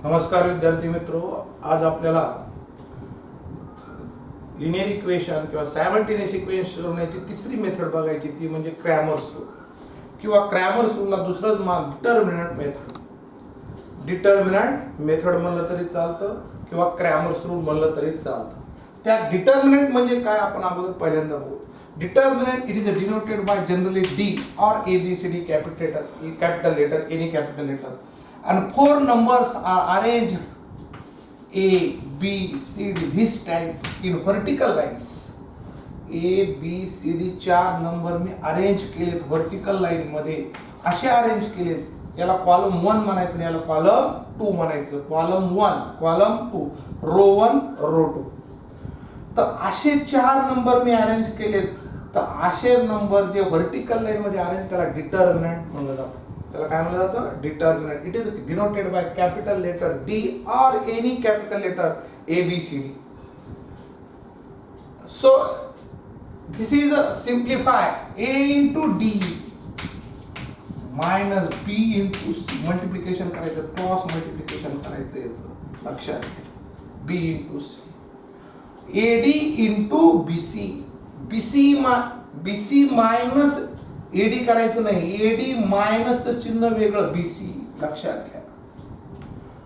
नमस्कार विद्यार्थी मित्रो, आज आपल्याला लिनियर इक्वेशन किंवा सायमल्टेनियस इक्वेशन सोडवण्याची तिसरी मेथड बघायची, ती म्हणजे क्रॅमर्स रूल किंवा क्रॅमर्स रूलला दुसरं नाव डिटर्मिनंट मेथड. डिटर्मिनंट मेथड म्हणलं तरी चालतं किंवा क्रॅमर्स रूल म्हणलं तरी चालतं. त्या डिटर्मिनंट म्हणजे काय आपण अगोदर पहिल्यांदा बघू. Determinant it is denoted bye generally D और ABCD capital letter, any capital letter, and four numbers are arranged A, B, C, D this type in vertical lines. A, B, C, D चार number मी arrange केलेत vertical line मध्ये. असे arrange केलेत, याला column 1 म्हणायचं आणि याला कॉलम 2 म्हणायचं. Column 1, column 2, row 1, row 2. तर असे चार नंबर मी अरेंज केलेत. तर असे नंबर जे व्हर्टिकल लाईन मध्ये अरेंज त्याला डिटर्मिनंट म्हणलं जातं. त्याला काय म्हणलं जातं? Determinant. It is denoted by capital letter D और any capital letter ABCD. So this is simplify A into D minus B into C. Multiplication करायचं, क्रॉस मल्टिप्लिकेशन करायचं, याचं लक्षात घ्या. B into C. AD into BC. BC minus AD करायचं नाही, AD मायनसचं चिन्ह वेगळं, BC लक्षात घ्या.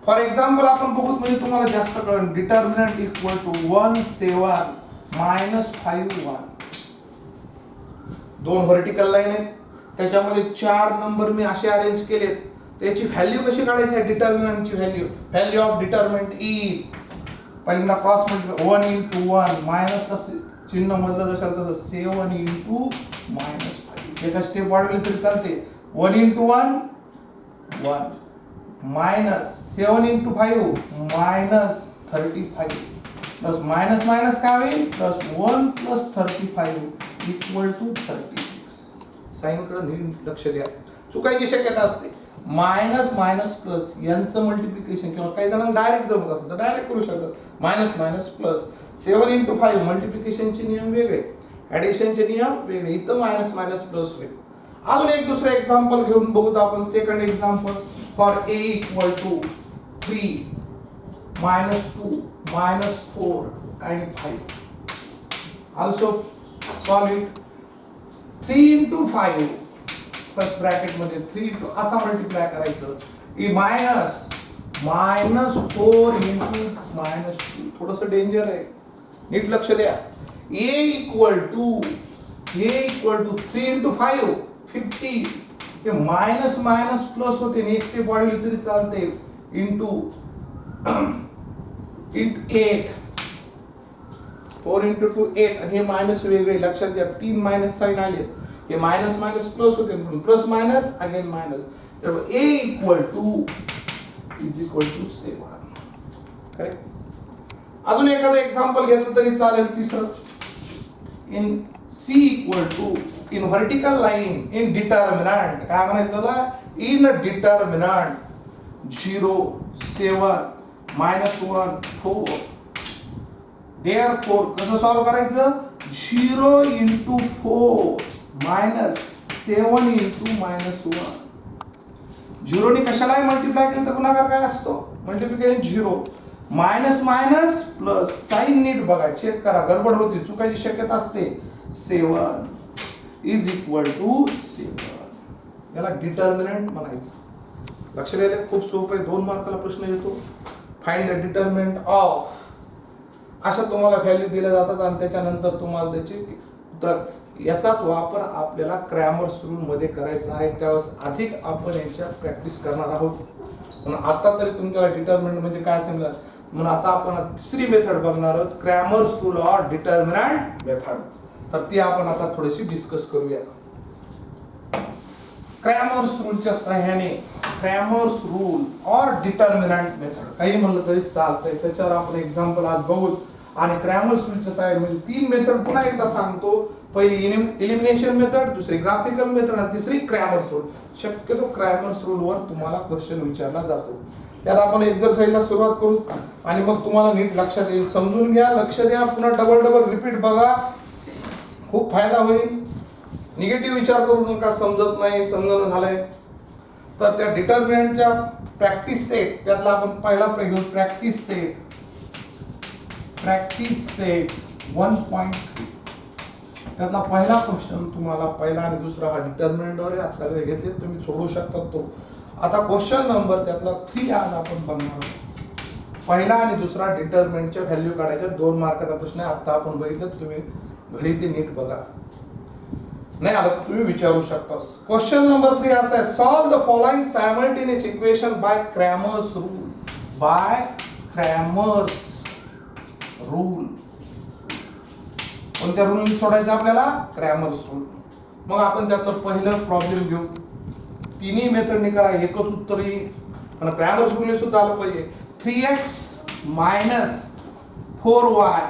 फॉर एक्झाम्पल आपण बघू म्हणजे तुम्हाला जास्त कळेल. Determinant equal to 1 7 minus 5 1. दोन व्हर्टिकल लाईन आहेत, त्याच्यामध्ये चार नंबर मी असे अरेंज केलेत. त्याची व्हॅल्यू कशी काढायची आहे? डिटर्मिनंटची व्हॅल्यू ऑफ डिटर्मिनंट इज पहिल्यांदा क्रॉस मल्टिप्लाय 1 into 1 मायनस चिन्ह मधलं जसं तसं 7 into -5. एका स्टेप वाढवली तरी चालते. 1 into 1 1 minus 7 into 5 minus 35 plus minus minus काय होईल? Plus 1 plus 35 equal to 36. Sign कडे लक्ष द्या, चुकायची शक्यता असते. मायनस मायनस प्लस यांचं मल्टिप्लिकेशन किंवा काही जणांना डायरेक्ट जमत असेल तर डायरेक्ट करू शकतात. मायनस मायनस प्लस 7 into 5 मल्टिप्लिकेशनचे नियम वेगळे, ॲडिशनचे नियम वेगळे. इथं मायनस मायनस प्लस होईल. अजून एक दुसरं एक्झाम्पल घेऊन बघूत आपण. Second example for A equal to 3 -2 -4 and 5. Also solve it. 3 into 5 plus bracket मध्ये 3 into असा मल्टिप्लाय करायचं. Minus -4 into -2. थोडस डेंजर आहे, नीट लक्ष द्या. A equal to 3 into 5 50. हे मायनस मायनस प्लस होते, नेक्स्ट स्टेप वाढवली तरी चालते. Into 8 4 into 2 8. आणि हे मायनस वेगळे लक्षात घ्या. 3 मायनस साइन आले, हे मायनस मायनस प्लस होते, प्लस मायनस अगेन मायनस. तर A इक्वल टू 7. करेक्ट. अजून एखादं एक्झाम्पल घेतलं तरी चालेल. तिसरं in C equal to in vertical line in determinant काय म्हणायचं त्याला? In determinant 0 7 -1 4. देअरफॉर कसं सॉल्व करायचं? 0 into 4 मायनस 7 into -1. 0 ने कशाला मल्टिप्लाय केलं तर गुणाकार काय असतो? Multiplication 0 minus minus plus. Sign नीट बघा, चेक करा, गडबड होती, चुकायची शक्यता असते. 7 इज इक्वल टू 7. याला डिटर्मिनंट म्हणायचं. लक्ष द्यायला खूप सोपं आहे. 2 मार्काला प्रश्न येतो. Find the determinant of. अशा तुम्हाला व्हॅल्यू दिल्या जातात आणि त्याच्यानंतर तुम्हाला त्याची तर याचाच वापर आपल्याला क्रॅमर्स रूल मध्ये करायचा आहे. त्यावेळेस अधिक आपण याच्या प्रॅक्टिस करणार आहोत. पण आता तरी तुमच्याला डिटर्मिनंट म्हणजे काय समजा. म्हणून आता आपण तिसरी मेथड बघणार आहोत, क्रॅमर्स रूल और डिटर्मिनंट मेथड. तर ती आपण आता थोडीशी डिस्कस करूया. क्रॅमर्स रूलच्या सहाय्याने क्रॅमर्स रूल और डिटर्मिनंट मेथड काही म्हणलं तरी चालतंय. त्याच्यावर आपण एक्झाम्पल आज बघू. आणि क्रॅमर्स रूलच्या सहाय्याने म्हणजे 3 मेथड पुन्हा एकदा सांगतो. पहिली एलिमिनेशन मेथड, दुसरी ग्राफिकल मेथड आणि तिसरी क्रॅमर्स रूल. शक्यतो क्रॅमर्स रूल वर तुम्हाला क्वेश्चन विचारला जातो. त्यात आपण एक्झरसाइजला सुरुवात करू आणि मग तुम्हाला नीट लक्षात येईल. समजून घ्या, लक्ष द्या, पुन्हा डबल रिपीट बघा, खूप फायदा होईल. निगेटिव्ह विचार करू नका, समजत नाही, समजणं झालंय तर त्या डिटर्मिनंटच्या प्रॅक्टिस सेट, त्यातला आपण पहिला प्रयोग प्रॅक्टिस सेट 1.3. त्यातला पहिला क्वेश्चन तुम्हाला पहिला आणि दुसरा हा डिटर्मिनंटवर आहे, आता घेतले तुम्ही सोडवू शकता तो. आता क्वेश्चन नंबर त्यातला 3 आज आपण बघणार आहोत. पहिला आणि दुसरा डिटर्मिनंटच्या व्हॅल्यू काढायच्या, 2 मार्काचा प्रश्न आहे. आता आपण बघितलं, तुम्ही घरी ते नीट बघा, नाही आलं तर तुम्ही विचारू शकता. क्वेश्चन नंबर 3 असा आहे, solve the following simultaneous equation by Cramer's rule. कोणत्या रूल सोडायचं आपल्याला? Cramer's rule. मग आपण त्यातलं पहिलं प्रॉब्लेम घेऊ. तिन्ही मेथडने करा, एकच उत्तर येईल, पण क्रॅमर्स रूल सुद्धा आलं पाहिजे. 3x minus 4y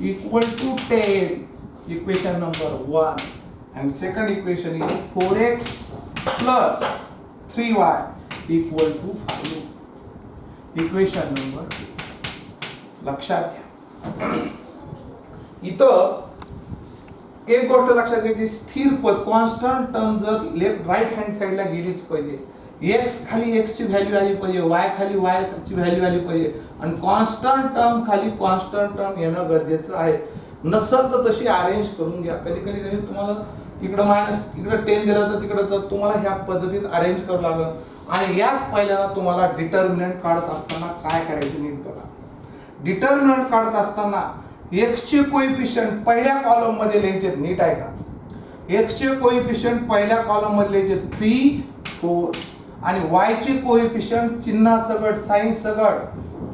equal to 10, equation number 1, and second equation is 4x plus 3y equal to 5, equation number 2. लक्षात घ्या, इथं एक गोष्ट लक्षात घ्यायची, स्थिर पद कॉन्स्टंट टर्म जर लेफ्ट राईट हँड साइडला गेलीच पाहिजे. x खाली x ची व्हॅल्यू आली पाहिजे, y खाली y ची व्हॅल्यू आली पाहिजे, आणि कॉन्स्टंट टर्म खाली कॉन्स्टंट टर्म येणं गरजेचं आहे. नसेल तर तशी अरेंज करून घ्या. कधी कधी तुम्हाला इकडं मायनस, इकडं 10 दिलं तर तिकडं, तर तुम्हाला ह्या पद्धतीत अरेंज करावं लागेल. आणि यात पहिल्यांदा तुम्हाला डिटर्मिनंट काढत असताना काय करायचं नीट बघा. डिटर्मिनंट काढत असताना x चे कोएफिशियंट पहिल्या कॉलम मध्ये लिहायचे, नीट आहे का? x चे कोएफिशियंट पहिल्या कॉलम मध्ये लिहायचे 3, 4, आणि y चे कोएफिशियंट चिन्हा सगट साइन सगट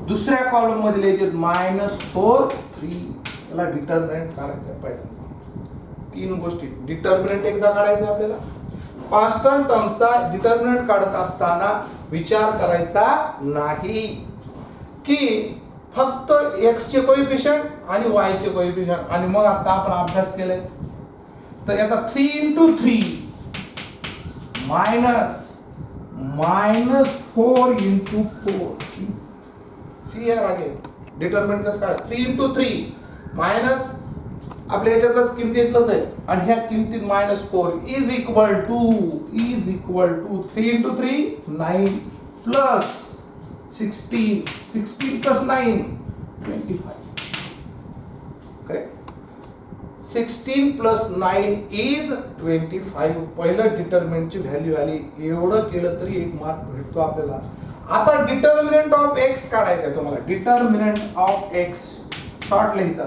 दुसऱ्या कॉलम मध्ये लिहायचे -4, 3. त्याला डिटर्मिनंट काढायचं पहिल्यांदा. 3 गोष्टी. डिटर्मिनंट एकदा काढायचं आपल्याला. कॉन्स्टंट टर्मचा डिटर्मिनंट काढत असताना विचार करायचा नाही की फक्त x चे कोएफिशियंट आणि y चे कोएफिशियंट. आणि मग आता आपण अभ्यास केलाय, तर याचा 3 × 3 minus -4 × 4. See here again determinant कसं काढ. 3 × 3 मायनस आपल्या याच्यातच किमती इथलंच आहे, आणि ह्या किमतीत -4 is equal to 3 × 3 9 plus 16 plus 9 25. Correct. 16 plus 9 is 25. पहिलं डिटर्मिनंटची व्हॅल्यू आली. एवढं केलं तरी 1 मार्क भेटतो आपल्याला. आता डिटर्मिनंट ऑफ x काढायचं तुम्हाला. डिटर्मिनंट ऑफ x शॉर्ट लिहायचं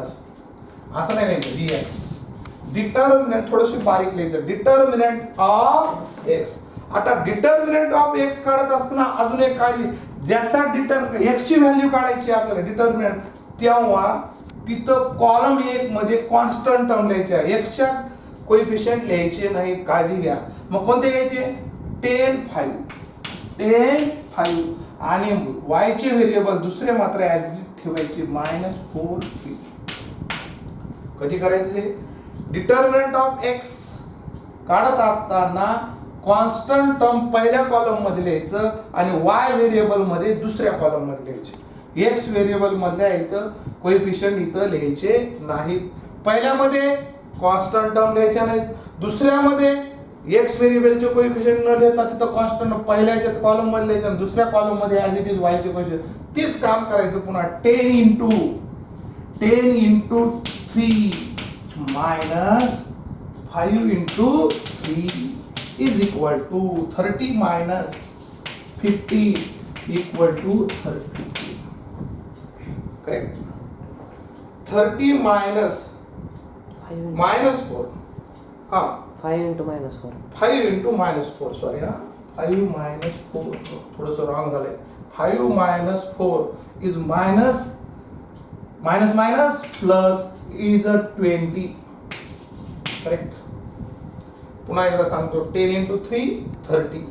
असं नाही लिहायचं, dx. डिटर्मिनंट थोडंशी बारीक लिहायचं, डिटर्मिनंट ऑफ x. आता डिटर्मिनंट ऑफ x काढत असताना अजून एक काळजी, ज्याचा x ची व्हॅल्यू काढायची आपल्याला डिटर्मिनंट, तेव्हा तिथं कॉलम 1 मध्ये कॉन्स्टंट टर्म लिहायच्या, x च्या कोएफिशियंट लिहायचे नाही, काळजी घ्या. मग कोणते घ्यायचे? 10, 5 आणि y चे व्हेरिएबल दुसरे मात्र ऍज ठेवायचे -4, 3. कधी करायचे? डिटर्मिनंट ऑफ x काढत असताना कॉन्स्टंट टर्म पहिल्या कॉलम मध्ये लिहायचं आणि y व्हेरिएबल मध्ये दुसऱ्या कॉलम मध्ये लिहायचे. x व्हेरिएबल मधल्या इथं कोएफिशियंट इथं लिहायचे नाहीत. पहिल्यामध्ये कॉन्स्टंट टर्म लिहायच्या नाहीत, दुसऱ्यामध्ये x व्हेरिएबलचे कोएफिशियंट न लिहिता तिथं कॉन्स्टंट पहिल्याच्या कॉलम मध्ये लिहायचं आणि दुसऱ्या कॉलम मध्ये ऍज इट इज y चे कोएफिशियंट. तेच काम करायचं पुन्हा. 10 × 3 minus 5 × 3 is equal to 30 minus 50 equal to 30. Correct. 30 minus -4. हाँ. 5 × -4. 5 × -4. Sorry हाँ. 5 minus 4. थोड़ा सा wrong झाले. 5 minus 4 is minus plus is a 20. Correct. पुन्हा एकदा सांगतो. 10 × 3 30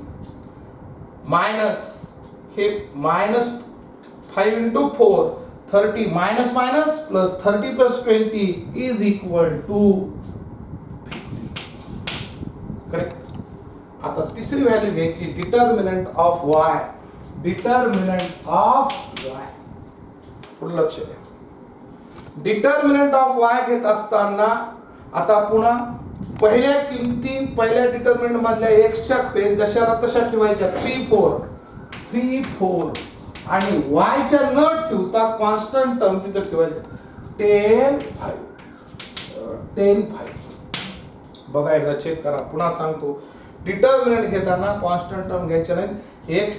मायनस हे -5 × 4 30 minus plus 30 + 20 is equal to 50. Correct. आता तिसरी व्हॅल्यू घ्यायची, determinant of y. Determinant of y पुढे लक्ष द्या. डिटर्मिनंट ऑफ y घेत असताना आता पुन्हा पहिल्या किमती पहिल्या डिटर्मिनंट मधल्या x च्या जशाला तशा ठेवायच्या. 3, 4 3 4 आणि y च्या न ठेवता कॉन्स्टंट टर्म तिथे ठेवायचे 10 5 बघा एकदा चेक करा पुन्हा सांगतो डिटर्मिनंट घेताना कॉन्स्टंट टर्म घ्यायचे नाही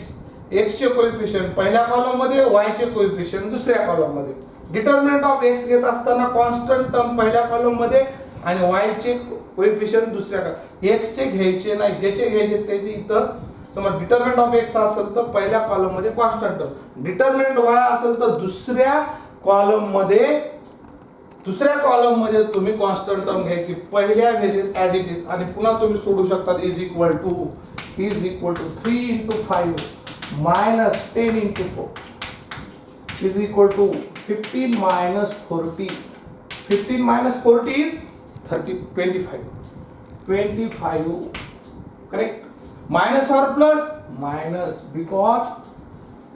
x चे कोएफिशियंट पहिल्या कॉलम मध्ये y चे कोएफिशियंट दुसऱ्या कॉलम मध्ये डिटर्मिनंट ऑफ x घेत असताना कॉन्स्टंट टर्म पहिल्या कॉलम मध्ये आणि y चे कोएफिशियंट दुसऱ्या x चे घ्यायचे नाही ज्याचे घ्यायचे त्याचे इथं समजा डिटर्मिनंट ऑफ x असेल तर पहिल्या कॉलम मध्ये कॉन्स्टंट टर्म डिटर्मिनंट y असेल तर दुसऱ्या कॉलम मध्ये तुम्ही कॉन्स्टंट टर्म घ्यायची पहिल्या व्हेरिएबल ऍड इट इज आणि पुन्हा तुम्ही सोडू शकता is equal to 3 into 5 minus 10 into 4 is equal to 15 minus 40 15 minus 40 is 25 correct minus or plus minus because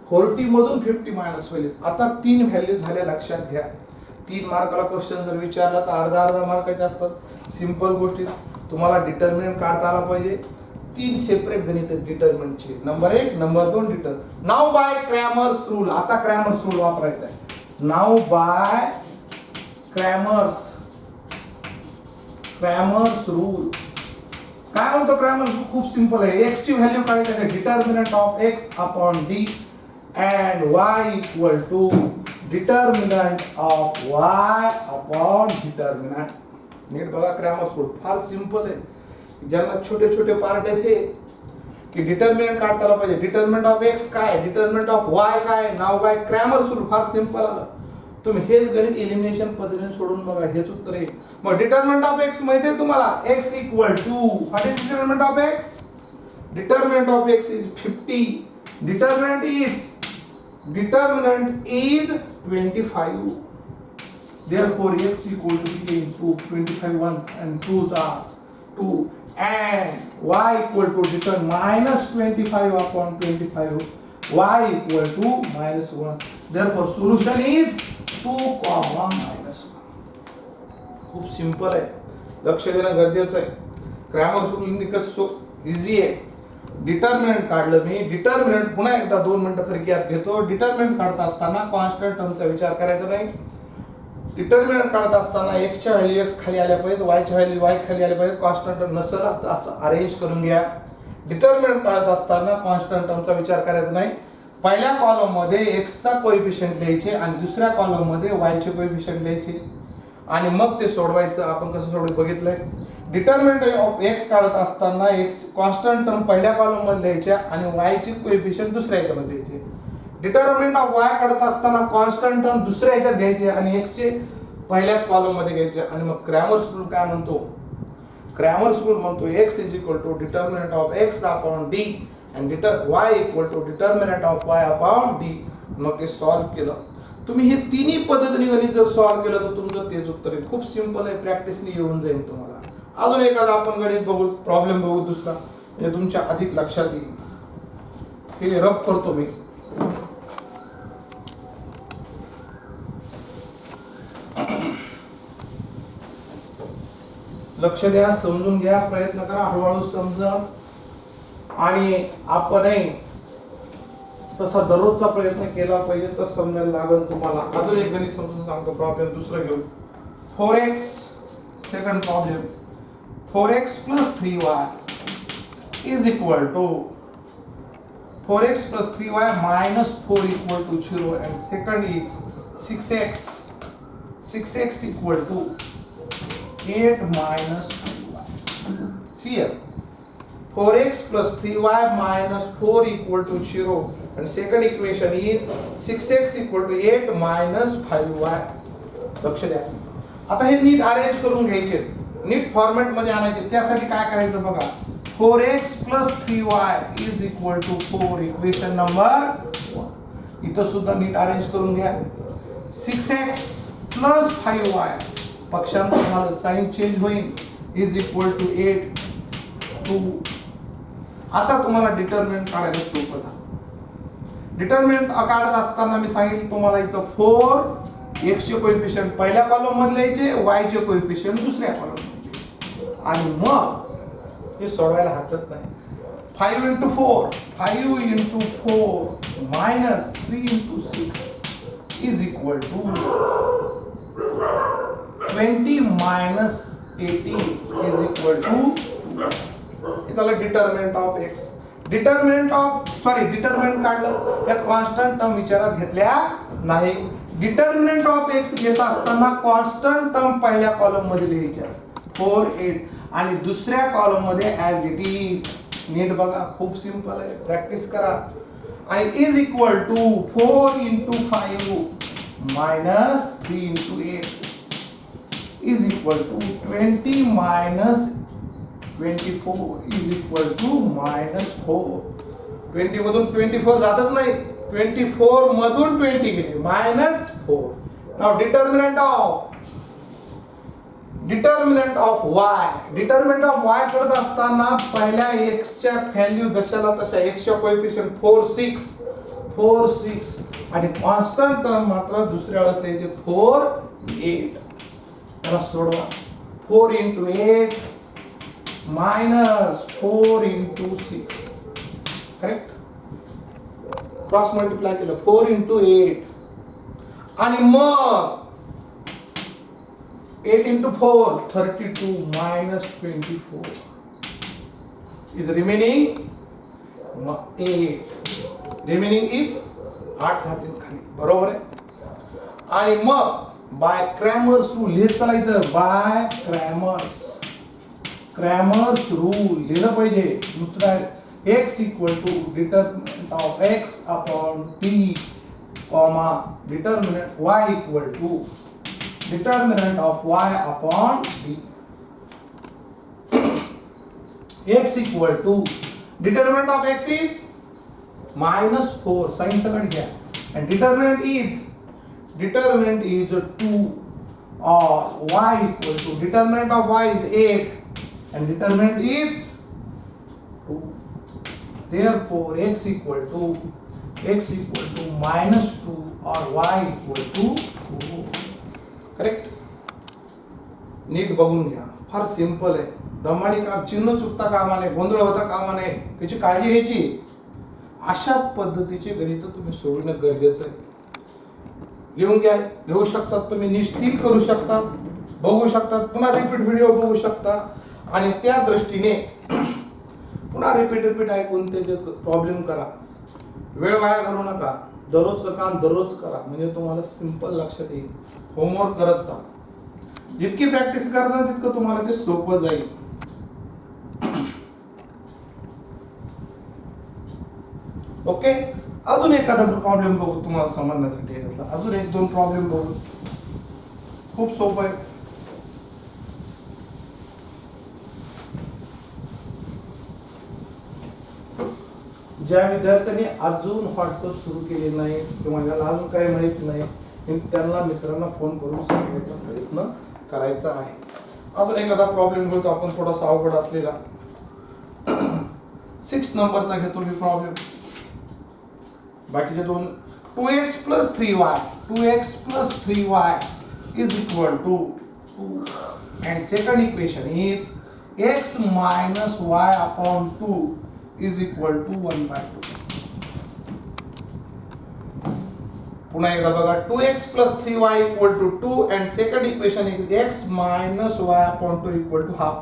40 मधून 50 मायनस होईल आता तीन व्हॅल्यू झाल्या लक्षात घ्या 3 मार्काला क्वेश्चन जर विचारला तर अर्धा मार्काचे असतात सिंपल गोष्टी तुम्हाला डिटर्मिनंट काढता आला पाहिजे 3 सेपरेट गणित डिटर्मिनंटचे number 1 number 2 determinant now by Cramer's rule आता क्रॅमर्स रूल वापरायचा आहे नाउ बाय क्रॅमर्स रूल काय म्हणतो क्रॅमर्स रूल खूप सिंपल आहे x ची व्हॅल्यू काढायची आहे determinant of x upon d and y equal to determinant of y upon determinant नीट बघा क्रॅमर्स रूल फार सिंपल आहे ज्यांना छोटे छोटे पार्ट आहेत हे की डिटर्मिनंट काढता आला पाहिजे डिटर्मिनंट ऑफ x काय डिटर्मिनंट ऑफ y काय नाव बाय क्रॅमर्स रूल फार सिंपल आलं तुम्ही हेच गणित एलिमिनेशन पद्धतीने सोडून बघा हेच उत्तर आहे मग डिटर्मिनंट ऑफ x माहिती आहे तुम्हाला x equal to what is determinant of x determinant of x is 50 determinant is 25 therefore x equal to 25 ones and 2s are 2 and y equal to determine minus 25 upon 25 y equal to minus 1 therefore solution is 2 comma minus 1 खूप simple आहे लक्ष देणं गरजेचं आहे Cramer's rule निकष easy आहे determinant काढलं मी determinant पुन्हा एकदा 2 मिनिटाचा गॅप घेतो डिटर्मिनंट काढता असताना कॉन्स्टंट टर्मचा विचार करायचा नाही डिटर्मिनंट काढत असताना x च्या व्हॅल्यू x खाली आल्या पाहिजे y च्या व्हॅल्यू y खाली आल्या पाहिजे कॉन्स्टंट टर्म नसेल तर असं अरेंज करून घ्या डिटर्मिनंट काढत असताना कॉन्स्टंट टर्मचा विचार करायचा नाही पहिल्या कॉलम मध्ये x चा कोएफिशियंट लिहायचे आणि दुसऱ्या कॉलम मध्ये y चे कोएफिशियंट लिहायचे आणि मग ते सोडवायचं आपण कसं सोडवलं बघितलंय डिटर्मिनंट ऑफ x काढत असताना x कॉन्स्टंट टर्म पहिल्या कॉलम मध्ये द्यायच्या आणि y चे कोएफिशियंट दुसऱ्या ह्याच्यामध्ये द्यायचे डिटर्मिनंट ऑफ y काढत असताना कॉन्स्टंट टर्म दुसऱ्या ह्याच्यात घ्यायचे आणि x चे पहिल्याच कॉलम मध्ये घ्यायचे आणि मग क्रॅमर्स रूल काय म्हणतो क्रॅमर्स रूल म्हणतो x is equal to determinant of x upon d and y equal to determinant of y upon d मग ते सॉल्व केलं तुम्ही हे तिन्ही पद्धतीने गणित जर सॉल्व केलं तर तुमचं तेच उत्तर आहे खूप सिंपल आहे प्रॅक्टिसने येऊन जाईल तुम्हाला अजून एखादा आपण गणित बघू प्रॉब्लेम बघू दुसरा म्हणजे तुमच्या अधिक लक्षात येईल हे रफ करतो मी लक्ष द्या समजून घ्या प्रयत्न करा हळूहळू समजा आणि आपणही तसा दररोजचा प्रयत्न केला पाहिजे तर समजायला लागेल तुम्हाला अजून एक गणित समजून सांगतो प्रॉब्लेम दुसरं घेऊ 4x second problem 4x plus 3y is equal to 4x plus 3y minus 4 equal to 0 and second is 6x equal to 8 minus 5y. See here 4x plus 3y minus 4 equal to 0 and second equation is 6x equal to 8 minus 5y. लक्ष द्या आता हे नीट arrange करून घ्यायचे नीट format मध्ये आणायचे त्यासाठी काय करायचं बघा 4x plus 3y is equal to 4 equation number 1 इथं सुद्धा नीट अरेंज करून घ्या 6x plus 5y पक्षांतर झालं साइन चेंज होईल is equal to 8 2 आता तुम्हाला डिटर्मिनंट काढायला सोपं झालं डिटर्मिनंट काढत असताना मी सांगितलं तुम्हाला इथं 4 x चे कोएफिशियंट पहिल्या कॉलम मध्ये लिहायचे y चे कोएफिशियंट दुसऱ्या कॉलम मध्ये आणि मग हे सोडवायला हरकत नाही 5 into 4, 5 into 4 minus 3 into 6 is equal to 20 minus 18 is equal to 2. इथला डिटर्मिनंट ऑफ x. डिटर्मिनंट काढलं, यात कॉन्स्टंट टर्म विचारात घेतल्या नाही. डिटर्मिनंट ऑफ x घेत असताना कॉन्स्टंट टर्म पहिल्या कॉलम मध्ये लिहायच्या 4 8 आणि दुसऱ्या कॉलम मध्ये ऍज इट इज. नीट बघा, खूप सिंपल आहे, प्रॅक्टिस करा. आणि is equal to 4 into 5 minus 3 into 8 is equal to 20 minus 24 is equal to minus 4. 20 मधून 24 जातच नाही, 24 मधून 20 गेले, minus 4. Now determinant of y. Determinant of y करत असताना पहिल्या x च्या व्हॅल्यू जशाला तशा x च्या कोएफिशिएंट 4 6 आणि कॉन्स्टंट टर्म मात्र दुसऱ्या वेळेस लिहायचे 4 8. त्याला सोडवा. 4 into 8 minus 4 into 6. Correct. Cross multiply केलं 4 into 8 आणि मग 8 into 4 32 minus 24 is remaining 8. remaining is 8 राहतील खाली, बरोबर आहे. आणि मग बाय क्रॅमर्स रूल लिहित चला इथं. बाय क्रॅमर्स रूल लिहिलं पाहिजे. दुसरा x equal to determinant of x upon t comma determinant y equal to determinant of y upon d. x equal to determinant of x is minus 4. Sign सकट गया. and determinant is 2 or y equal to determinant of y is 8 and determinant is 2. therefore x equal to minus 2 or y equal to 2. Correct. नीट बघून घ्या, फार simple आहे. दमानी काम, चिन्ह चुकता कामा नये, गोंधळ होता कामा नये, त्याची काळजी घ्यायची. अशा पद्धतीचे गणित तुम्ही सोडवणं गरजेचं आहे. लिहून घ्या, लिहू शकतात तुम्ही, निश्चित करू शकतात, बघू शकतात, पुन्हा रिपीट व्हिडिओ बघू शकता आणि त्या दृष्टीने पुन्हा रिपीट ऐकून ते प्रॉब्लेम करा. वेळ वाया घालवू नका. दररोजचं काम दररोज करा, म्हणजे तुम्हाला सिंपल लक्षात येईल. होमवर्क करत जा. जितकी प्रॅक्टिस करणार तितकं तुम्हाला ते सोपं जाईल. ओके. अजून एखादा प्रॉब्लेम बघू तुम्हाला समजण्यासाठी. अजून 1-2 प्रॉब्लेम बघू. खूप सोपं आहे. ज्या विद्यार्थ्यांनी अजून व्हॉट्सअप सुरू केले नाही किंवा ज्याला अजून काही माहित नाही, त्यांना मित्रांना फोन करून सांगण्याचा प्रयत्न करायचा आहे. अजून एखादा प्रॉब्लेम घेतो आपण, थोडासा अवघड असलेला. 6 नंबरचा घेतो मी प्रॉब्लेम. बाकीचे दोन 2x plus 3y is equal to 2 and second equation is x minus y upon 2 is equal to 1/2. पुन्हा एकदा बघा. 2x plus 3y equal to 2 and second equation is x minus y upon 2 equal to half.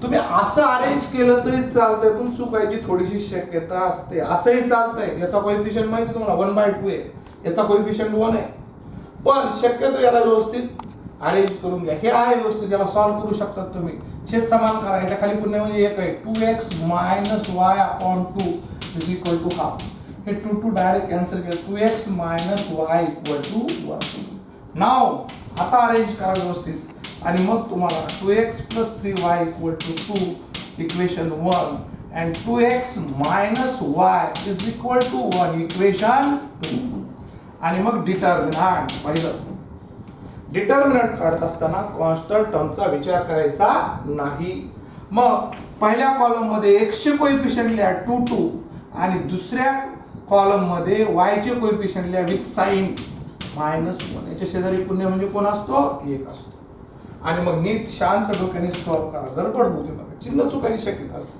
तुम्ही असं arrange केलं तरी चालतंय, पण चुकायची थोडीशी शक्यता असते. असंही चालतंय. याचा कोएफिशिएंट माहिती तुम्हाला 1/2 आहे, याचा कोएफिशिएंट 1 आहे, पण शक्यतो याला व्यवस्थित अरेंज करून घ्या. हे आहे व्यवस्थित, याला सॉल्व्ह करू शकतात तुम्ही. छेद समान करा. याच्या खाली पुन्हा म्हणजे 1 आहे. 2x minus y upon 2 is equal to half. हे 2 डायरेक्ट कॅन्सल केलं. 2x minus y equal to 1. नाव आता अरेंज करा व्यवस्थित आणि मग तुम्हाला 2x plus 3y equal to 2 equation 1 and 2x minus y is equal to 1 equation 2. आणि मग डिटर्मिनंट. पहिलं डिटर्मिनंट काढत असताना कॉन्स्टंट टर्मचा विचार करायचा नाही. मग पहिल्या कॉलम मध्ये x चे कोएफिशिएंट लिहा 2 2 आणि दुसऱ्या कॉलम मध्ये y चे कोएफिशिएंट लिहा विथ साइन -1. याच्या शेजारी पुन्हा म्हणजे कोण असतो? 1 असतो. आणि मग नीट शांत डोक्याने सॉल्व्ह करा. गडबड होते बघा, चिन्ह चुकायची शक्यता असते.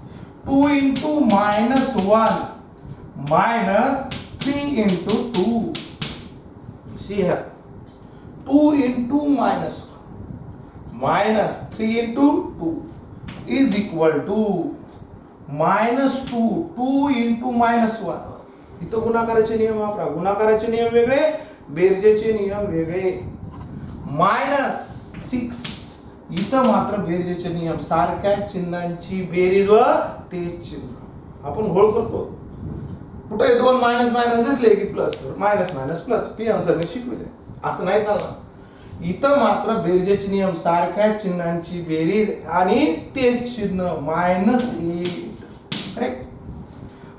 2 into minus 1 minus 3 into 2. See here, 2 into minus 1 minus 3 into 2 is equal to minus 2 into minus 1. इथं गुणाकाराचे नियम वापरा. गुणाकाराचे नियम वेगळे, बेरजेचे नियम वेगळे. मायनस 6, इथं मात्र बेरजेचे नियम. सारख्या चिन्हांची बेरीज व तेच चिन्ह. आपण घोळ करतो. कुठे दोन मायनस मायनस दिसले की प्लस, मायनस मायनस प्लस. पी आन्सरने शिकविले. असं नाही चालणार. इथं मात्र बेरजेचे नियम. सारख्या चिन्हांची बेरीज आणि तेच चिन्ह. -8 करेक्ट.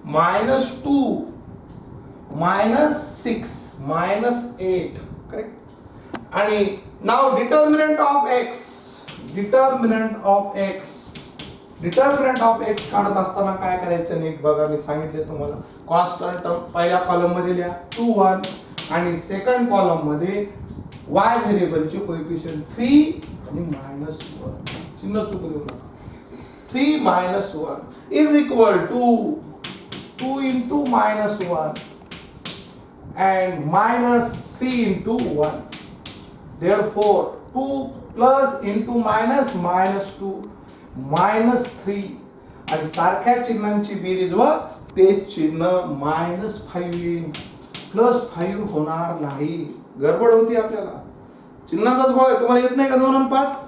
-2 -6 -8 करेक्ट. आणि now determinant of x. Determinant of x काढत असताना काय करायचं नीट बघा. मी सांगितले तुम्हाला. कॉन्स्टंट टर्म पहिल्या कॉलम मध्ये लिहा 2 1 आणि सेकंड कॉलम मध्ये y व्हेरिएबलचे कोएफिशिएंट 3 आणि -1. चिन्ह चुकू देऊ नका. 3 -1 is equal to 2 into -1 and -3 into 1. Therefore 2 plus into minus -2 -3 आणि सारख्या चिन्हांची बेरीज व ते चिन्ह -5 येईल. +5 होणार नाही. गडबड होती आपल्याला. चिन्हाचाच गोळ आहे. तुम्हाला येत नाही का 2 आणि 5?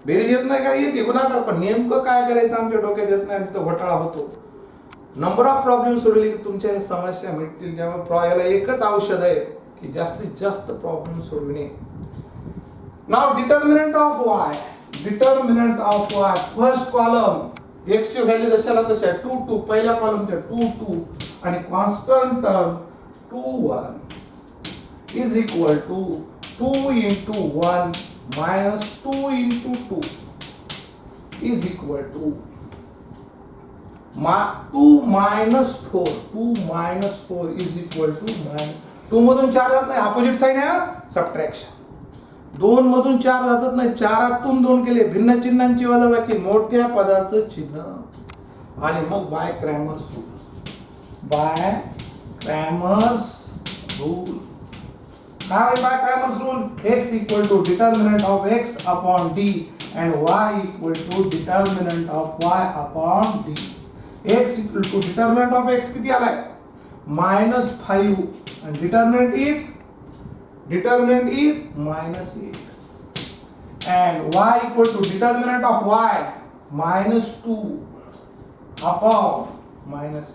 बेरीज येत नाही का? येते गुणाकार. पण नेमकं काय करायचं आमच्या डोक्यात येत नाही. तिथं घोटाळा होतो. नंबर ऑफ प्रॉब्लेम सोडवले की तुमच्या समस्या मिटतील. त्यामुळे याला एकच औषध आहे की जास्तीत जास्त प्रॉब्लेम सोडविणे. Now determinant of y. Determinant of y first column x ची व्हॅल्यू जशाला तशा 2 2 पहिल्या कॉलमच्या 2 2 आणि constant term 2 1 is equal to 2 into 1 minus 2 into 2 is equal to 2 minus 4. 2 minus 4 is equal to 9. 2 मधून 4 जात नाही. अपोजिट साइन आहे सबट्रॅक्शन. 2 मधून 4 जात नाही. 4तून 2 केले. भिन्न चिन्हांची वजाबाकी. मोठ्या पदाचं चिन्ह. आणि मग by Cramer's rule. By Cramer's rule काय by Cramer's rule? x equal to determinant of x upon d and y equal to determinant of y upon d. x equal to determinant of x किती आलाय? -5 and determinant is -8 and y equal to determinant of y -2 upon -8.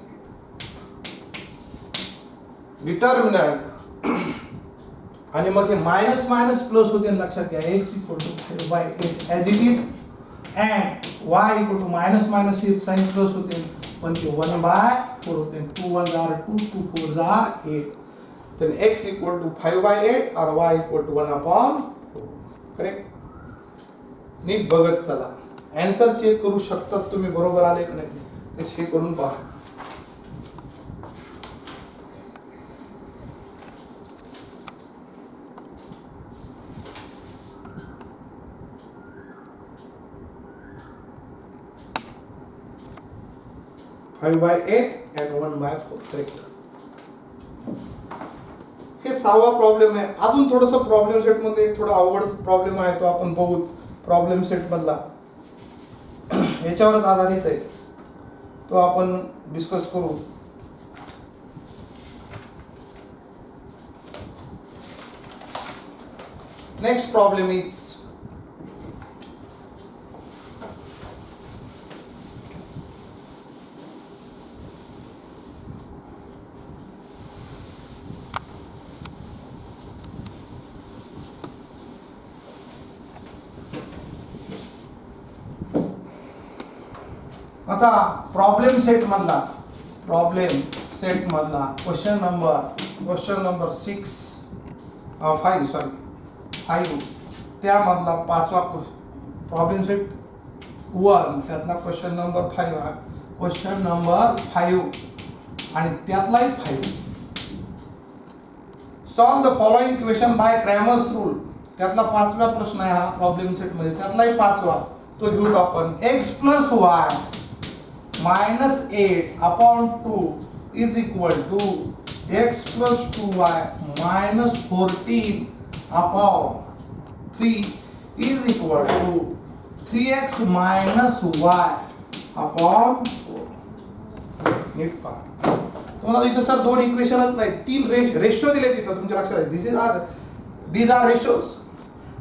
Determinant आणि मग हे minus minus plus होते. लक्षात घ्या x equal to 5/8 as it is and y equal to minus minus हे sign plus होते पण ते 1/4 होते. 2 1 are 2 2 4 are 8. then x equal to 5/8 or y equal to 1/4. Correct. नीट बघत चला. आन्सर चेक करू शकतात तुम्ही बरोबर आले की नाही ते चेक करून पहा. Five by 8 and 1/4. करेक्ट. हे 6वा प्रॉब्लेम आहे. अजून थोडस प्रॉब्लेम सेट मध्ये एक थोडा अवघड प्रॉब्लेम आहे तो आपण बघू. प्रॉब्लेम सेट मधला याच्यावरच आधारित आहे तो आपण डिस्कस करू. नेक्स्ट प्रॉब्लेम इज आता प्रॉब्लेम सेट मधला क्वेश्चन नंबर 5 त्यामधला 5वा प्रॉब्लेम सेट 1 त्यातला क्वेश्चन नंबर 5 हा क्वेश्चन नंबर 5 आणि त्यातलाही 5. Solve the following equation by Cramer's rule. त्यातला 5वा प्रश्न आहे हा प्रॉब्लेम सेट मध्ये. त्यातलाही 5वा तो घेऊ आपण. x + y minus 8 upon 2 is equal to x plus 2y minus 14 upon 3 is equal to 3x minus y upon 4. नीट पहा, तुम्हाला इथं सर दोन इक्वेशनच नाही, तीन रेशो दिले तिथं तुमच्या लक्षात आहे. These are ratios.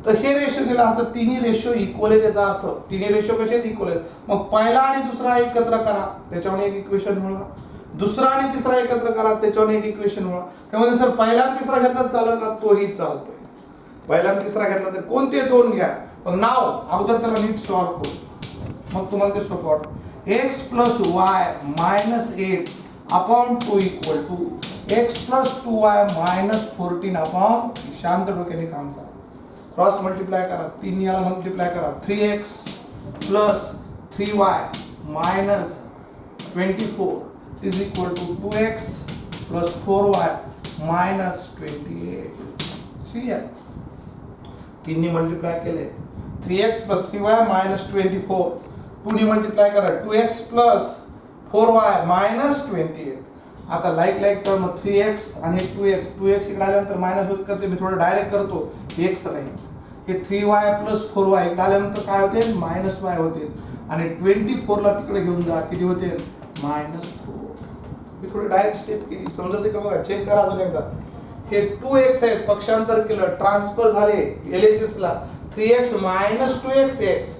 तर हे रेशो दिला असतं, तिन्ही रेशो इक्वल आहे, त्याचा अर्थ तिन्ही रेशो कसे इक्वल आहेत. मग पहिला आणि दुसरा एकत्र करा, त्याच्यावर एक इक्वेशन मिळवा. दुसरा आणि तिसरा एकत्र करा, त्याच्यावर एक इक्वेशन मिळवा. त्यामध्ये सर पहिला आणि तिसरा घेतला चालेल का? तोही चालतोय. पहिला आणि तिसरा घेतला तर कोणते दोन घ्या, पण नाव अगोदर त्याला नीट सॉल्व्ह करू, मग तुम्हाला ते सोपं वाटतं. x plus y minus 8 upon 2 equal to x plus 2y minus 14 upon. शांत डोक्याने काम करा, क्रॉस मल्टिप्लाय करा, तीन याला मल्टिप्लाय करा. 3x plus 3y minus 24 is equal to 2x plus 4y minus 28. See या तीननी मल्टिप्लाय केले. 3x प्लस 3y मायनस 24, 2 ने मल्टिप्लाय करा 2x प्लस 4y मायनस 28. आता लाईक टर्म 3x आणि 2x इकडे आल्यानंतर मायनस होत करते, मी थोडं डायरेक्ट करतो, x राहील. हे 3y प्लस 4y इकडे आल्यानंतर काय होते? मायनस y होते. आणि 24 ला तिकडे घेऊन जा, किती होते? मायनस 4. मी थोडी डायरेक्ट स्टेप केली, समजते का बघा, चेक करा अजून एकदा. हे 2x आहेत, पक्षांतर केलं, ट्रान्सफर झाले LHS ला. 3x minus 2x x,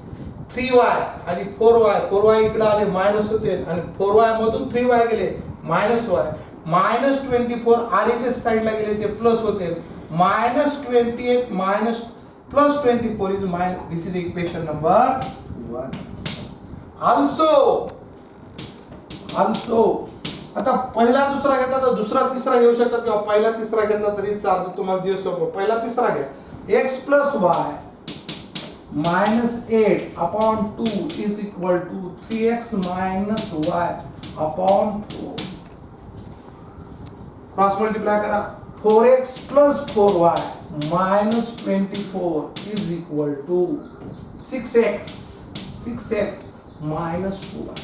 3y आणि 4y इकडे आले, मायनस होते, आणि 4y मधून 3y गेले, मायनस y. मायनस 24 RHS साइडला गेले, ते प्लस होते. Minus 28 minus plus 24 is minus. This is equation number 1. also आता पहिला दुसरा घेतला तर दुसरा तिसरा घेऊ शकता, किंवा पहिला तिसरा घेतला तरी चालतं, तुम्हाला जे सोपं. पहिला तिसरा घ्या. x plus y minus 8 upon 2 is equal to 3x minus y upon 4. Cross multiply करा. 4x plus 4y minus 24 is equal to 6x minus 2y.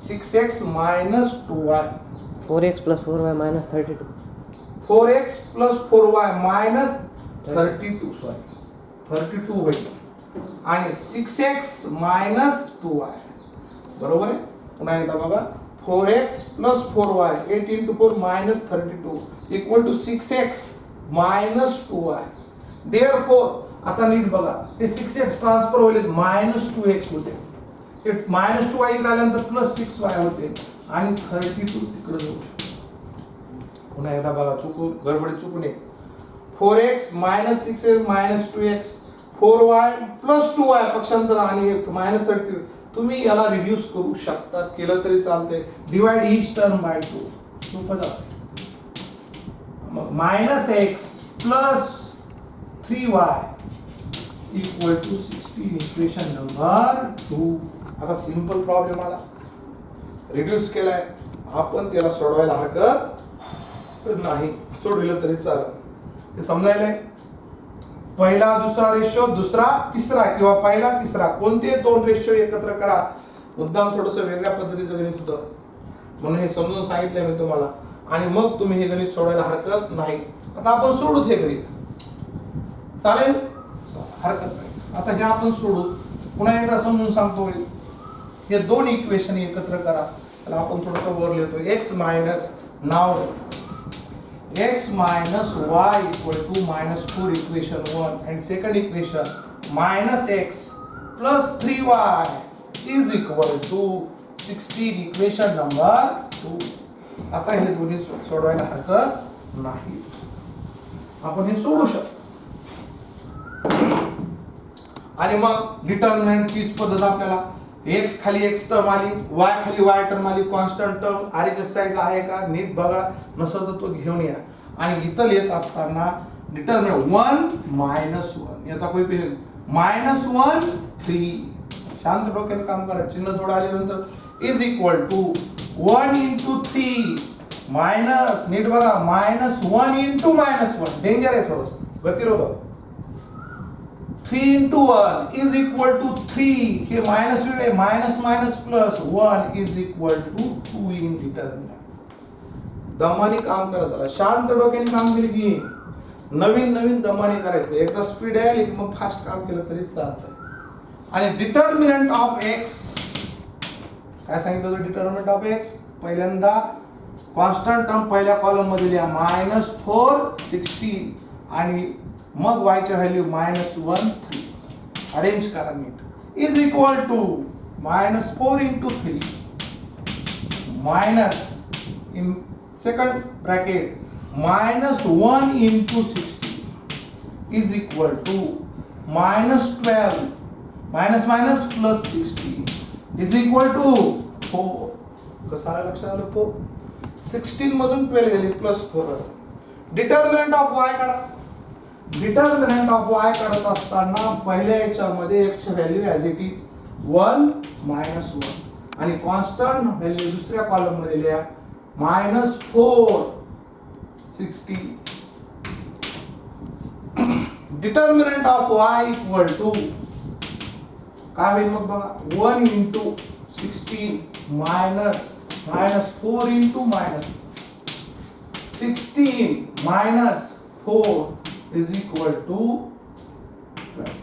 6x minus 2y. 4x plus 4y minus 32. 4x plus 4y minus 32, sorry 32 होईल. आणि 6x minus 2y बरोबर आहे. पुन्हा एकदा बघा, 4x plus 4y 8 into 4 minus 32 equal to 6x minus 2y. Therefore आता नीट बघा, हे 6x ट्रान्सफर होईल, मायनस 2x होते. मायनस 2y इकडे आल्यानंतर प्लस 6y होते, आणि 32 तिकडे जाऊ शकतो. पुन्हा एकदा बघा, गडबडीत चुकू नये. 4x minus 6x minus 2x, 4y plus 2y पक्षांतर, आणि मायनस 32. तुम्ही याला रिड्यूस करू शकता, केलं तरी चालते. डिवाइड ईच टर्म बाय 2, सोपं जातं. मग minus x plus 3y equal to 16. Equation number 2. आता सिंपल प्रॉब्लेम आला, रिड्यूस केलाय आपण, त्याला सोडवायला हरकत नाही, सोडविलं तरी चालेल. हे समजायलंय. पहिला दुसरा रेशो, दुसरा तिसरा, किंवा पहिला तिसरा, कोणते दोन रेशो एकत्र करा. मुद्दाम थोडस वेगळ्या पद्धतीचं गणित होतं, म्हणून हे समजून सांगितलंय मी तुम्हाला, आणि मग तुम्ही हे गणित सोडवायला हरकत नाही. आता आपण सोडूत हे गणित, चालेल, हरकत नाही. आता हे आपण सोडू, पुन्हा एकदा समजून सांगतो. हे दोन इक्वेशन एकत्र करा, त्याला आपण थोडस वर लिहितो. x minus, now x minus y equal to minus 4 equation 1, and second equation minus x plus 3y is equal to 16. equation number 2. आता हे दोन्ही सोडवायला हरकत नाही, आपण हे सोडू शकतो. आणि मग डिटर्मिनंट तीच पद्धत, आपल्याला x खाली x टर्म आली, y खाली y टर्म आली, कॉन्स्टंट टर्म RHS साइडला आहे का नीट बघा, नसेल तर तो घेऊन या. आणि इथं लिहित असताना डिटर्मिनंट 1 मायनस 1, याचा कोएफिशिएंट मायनस 1 3. शांत डोक्याने काम करा. चिन्ह थोडं आल्यानंतर is equal to 1 into 3 minus, नीट बघा, मायनस 1 into -1. डेंजर आहे थोडंसं, गतिरोधक. 3 into 1 is equal to 3. हे मायनस वेळ minus minus plus 1 is equal to 2 in determinant. दमाने काम करत आला, शांत डोक्याने काम केलं की नवीन नवीन दमाने करायचं. एकदा स्पीड आहे की मग फास्ट काम केलं तरी चालतं. आणि डिटर्मिनंट ऑफ एक्स काय सांगितलं होतं? डिटर्मिनंट ऑफ एक्स पहिल्यांदा कॉन्स्टंट टर्म पहिल्या कॉलम मध्ये लिहा -4 आणि मग y च्या व्हॅल्यू -1 3 अरेंज करा नीट. Is equal to -4 into 3 minus in second bracket -1 into 16 is equal to -12 minus minus plus 16 is equal to 4. कसं आलं लक्षात आलं? 4 16 मधून 12 गेली प्लस 4. डिटर्मिनंट ऑफ y काढा. डिटर्मिनंट ऑफ y काढत असताना पहिल्या याच्यामध्ये x ची व्हॅल्यू ॲज इट इज 1 -1 आणि कॉन्स्टंट व्हॅल्यू दुसऱ्या कॉलम मध्ये लिहा -4 16. Determinant of y equal to काय होईल मग बघा 1 into 16 -4 into -16 -4 is equal to 12.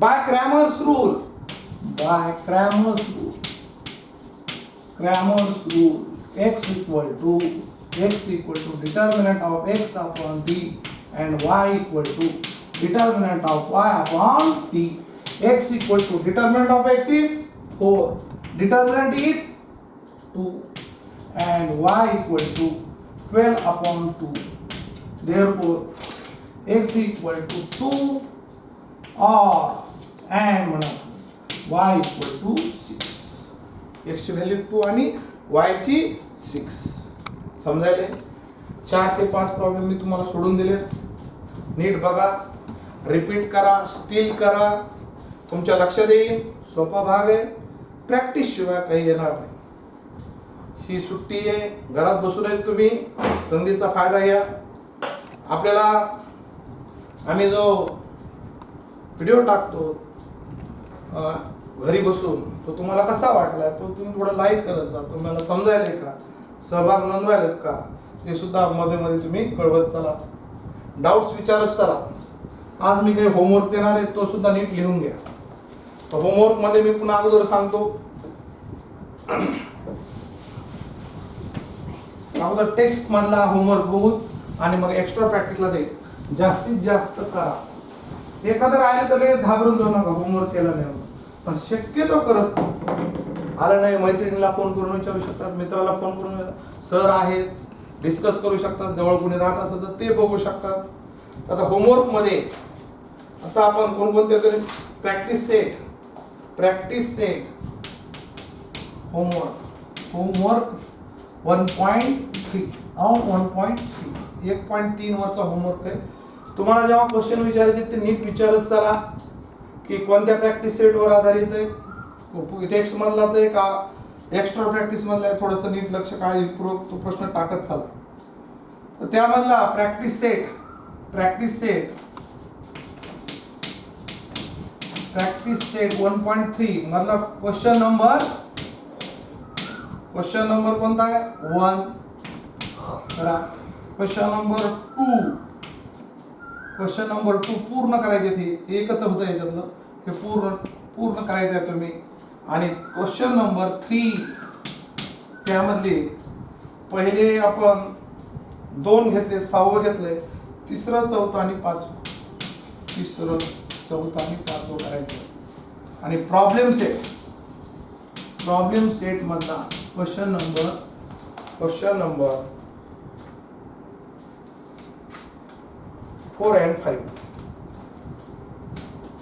By Cramer's rule, x equal to determinant of x upon t and y equal to determinant of y upon t. X equal to determinant of x is 4, determinant is 2 and y equal to 12 upon 2. Therefore, x equal to 2 or and म्हणा y equal to 6. x ची value 2 आणि y ची 6. समजायले? 4 ते 5 problem मी तुम्हाला सोडून दिले. नीट बघा, repeat करा, स्टिल करा, तुमच्या लक्षात येईल. सोपा भाग आहे. प्रॅक्टिस शिवाय काही येणार नाही. ही सुट्टी आहे, घरात बसून आहेत तुम्ही, संधीचा फायदा घ्या. आपल्याला आम्ही जो व्हिडिओ टाकतो घरी बसून तो तुम्हाला कसा वाटला तो तुम्ही थोडं लाईक करत जा. तुम्हाला समजायला का, सहभाग नोंदवायला का, हे सुद्धा मध्ये मध्ये तुम्ही कळवत चला, डाऊट्स विचारत चला. आज मी काही होमवर्क देणार आहे तो सुद्धा नीट लिहून घ्या. होमवर्क मध्ये मी पुन्हा अगोदर सांगतो, अगोदर टेक्स्ट मधला होमवर्क बघून आणि मग एक्स्ट्रा प्रॅक्टिसला दे. जास्तीत जास्त करा. एखादं राहिलं तर लगेच घाबरून जाऊ नका होमवर्क केला नाही, पण शक्यतो करत. आलं नाही मैत्रिणीला फोन करून विचारू शकतात, मित्राला फोन करून, सर आहेत डिस्कस करू शकतात, जवळ कोणी राहत असेल तर ते बघू शकतात. आता होमवर्क मध्ये आता आपण कोणकोणते तरी प्रॅक्टिस सेट होमवर्क 1.3 1.3 वरचा होमवर्क आहे. तुम्हाला जेव्हा क्वेश्चन विचारायचे ते नीट विचारत चला की कोणत्या प्रॅक्टिस सेटवर आधारित आहे, टेक्स्ट मधलाच आहे का एक्स्ट्रा प्रॅक्टिस मधला आहे, थोडंसं नीट लक्ष काळजीपूर्वक तो प्रश्न टाकत चला. तर त्यामधला प्रॅक्टिस सेट 1.3 मधला क्वेश्चन नंबर कोणता आहे 1. क्वेश्चन नंबर 2 पूर्ण करायचे. ते एकच होतं याच्यातलं, हे पूर्ण करायचं आहे तुम्ही. आणि क्वेश्चन नंबर 3 त्यामधले पहिले आपण 2 घेतले, 6वं घेतलंय, 3रं 4थं आणि 5वं करायचं. आणि प्रॉब्लेम सेट मधला क्वेश्चन नंबर 4 and 5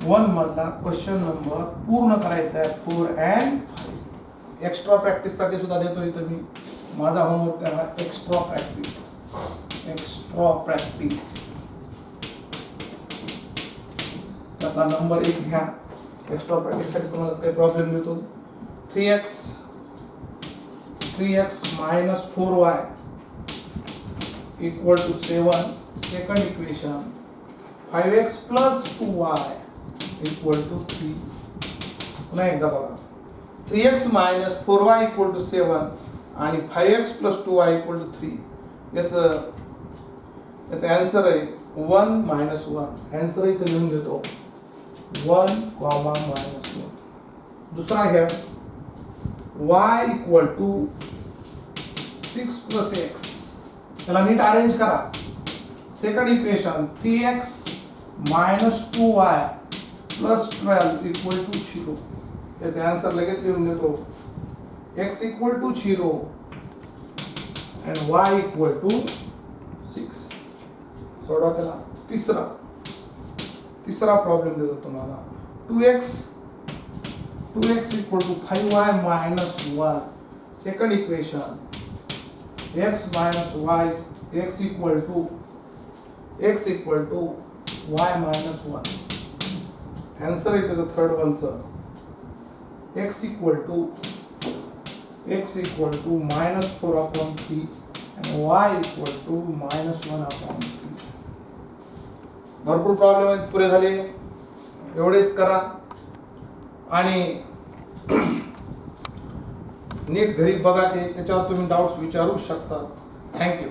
1 मधला क्वेश्चन नंबर पूर्ण करायचा आहे 4 and 5. एक्स्ट्रा प्रॅक्टिस साठी सुद्धा देतोय तुम्ही. माझा होमवर्क आहे एक्स्ट्रा प्रॅक्टिस. त्याचा नंबर 1 घ्या. एक्स्ट्रा प्रॅक्टिस साठी तुम्हाला काही प्रॉब्लेम देतो. 3x minus 4y equal to 7. Second equation 5x plus 2y equal to 3. पुन्हा एकदा बघा 3x minus 4y equal to 7 आणि 5x plus 2y equal to 3. याचा आन्सर आहे 1 मायनस 1. आन्सर इथे लिहून देतो 1 कॉमा मायनस 1. दुसरा घ्या y equal to 6 plus x. त्याला नीट अरेंज करा. Second equation 3x minus 2y plus 12 equal to 0. याचे आन्सर लगेच लिहून देतो x equal to 0 and y equal to 6. सोडवा त्याला. तिसरा प्रॉब्लेम देतो तुम्हाला 2x equal to 5y minus 1. Second equation x minus y x equal to y minus 1. Answer आहे त्याचं थर्ड वनचं x equal to minus 4/3 and y equal to minus 1/3. भरपूर problem आहेत, पुरे झाले. एवढेच करा आणि नीट घरी बघा ते. त्याच्यावर तुम्ही डाऊट्स विचारू शकता. थँक्यू.